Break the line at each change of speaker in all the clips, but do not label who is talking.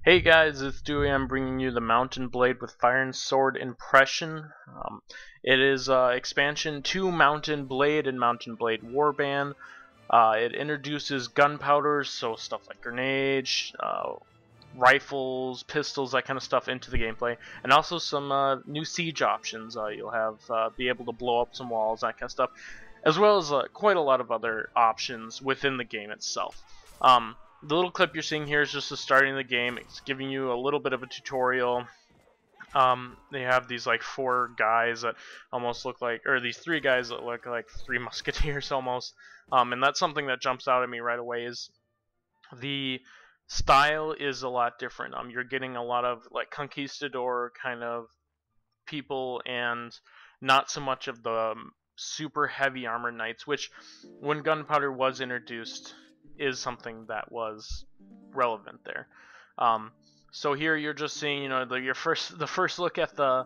Hey guys, it's Dewey. I'm bringing you the Mountain Blade with Fire and Sword impression. It is expansion to Mountain Blade and Mountain Blade Warband. It introduces gunpowder, so stuff like grenades, rifles, pistols, that kind of stuff into the gameplay, and also some new siege options. You'll have be able to blow up some walls, that kind of stuff, as well as quite a lot of other options within the game itself. The little clip you're seeing here is just the starting of the game. It's giving you a little bit of a tutorial. They have these like four guys that almost look like, or these three guys that look like three musketeers almost. And that's something that jumps out at me right away is the style is a lot different. You're getting a lot of like conquistador kind of people and not so much of the super heavy armored knights, which when gunpowder was introduced is something that was relevant there. So here you're just seeing, the first look at the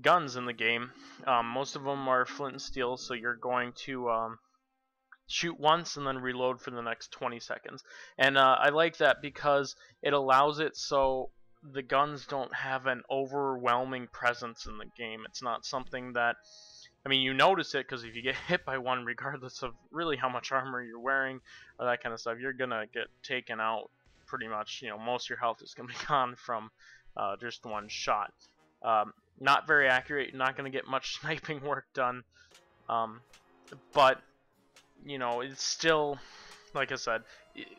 guns in the game. Most of them are flint and steel, so you're going to shoot once and then reload for the next 20 seconds. And I like that because it allows it so the guns don't have an overwhelming presence in the game. It's not something that, I mean, you notice it because if you get hit by one, regardless of really how much armor you're wearing or that kind of stuff, you're gonna get taken out pretty much. Most of your health is gonna be gone from just one shot. Not very accurate. You're not gonna get much sniping work done, but it's still, like I said,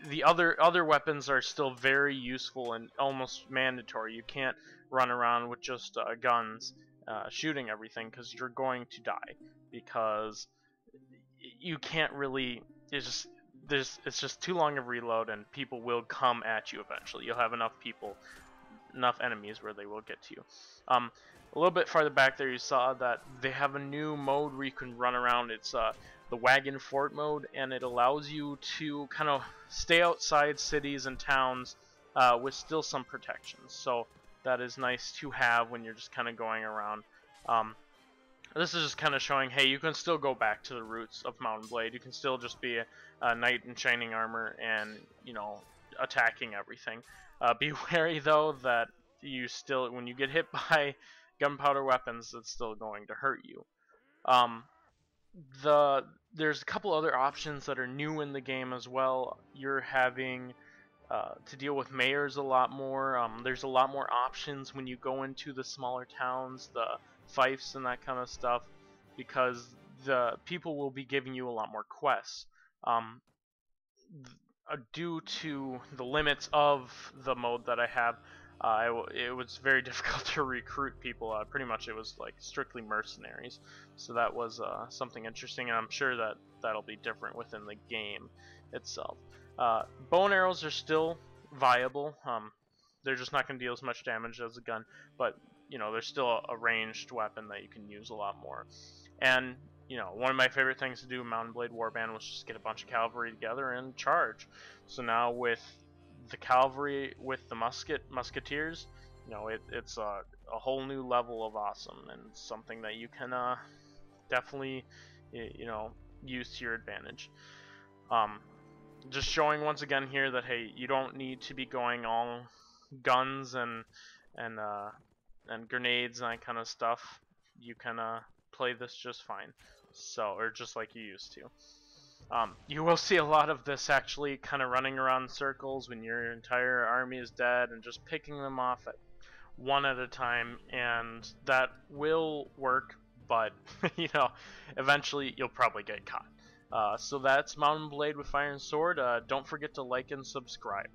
the other weapons are still very useful and almost mandatory. You can't run around with just guns shooting everything because you're going to die, because you can't really, it's just too long of reload and people will come at you eventually. You'll have enough enemies where they will get to you. A little bit farther back there you saw that they have a new mode where you can run around. It's the wagon fort mode, and it allows you to kind of stay outside cities and towns with still some protections. So that is nice to have when you're just kind of going around. This is just kind of showing, hey, you can still go back to the roots of Mountain Blade. You can still just be a knight in shining armor and, attacking everything. Be wary, though, that you still, when you get hit by gunpowder weapons, it's still going to hurt you. There's a couple other options that are new in the game as well. You're having to deal with mayors a lot more. There's a lot more options when you go into the smaller towns, the fiefs and that kind of stuff, because the people will be giving you a lot more quests. Due to the limits of the mode that I have, it was very difficult to recruit people. Pretty much it was like strictly mercenaries. So that was something interesting, and I'm sure that that'll be different within the game itself. Bow and arrows are still viable. They're just not going to deal as much damage as a gun, but they're still a ranged weapon that you can use a lot more. And one of my favorite things to do in Mountain Blade Warband was just get a bunch of cavalry together and charge. So now with the cavalry, with the musketeers, it's a whole new level of awesome, and something that you can definitely use to your advantage. Just showing once again here that, hey, you don't need to be going all guns and grenades and that kind of stuff. You can play this just fine, or just like you used to. You will see a lot of this actually kind of running around in circles when your entire army is dead and just picking them off one at a time, and that will work, but eventually you'll probably get caught. So that's Mountain Blade with Fire and Sword. Don't forget to like and subscribe.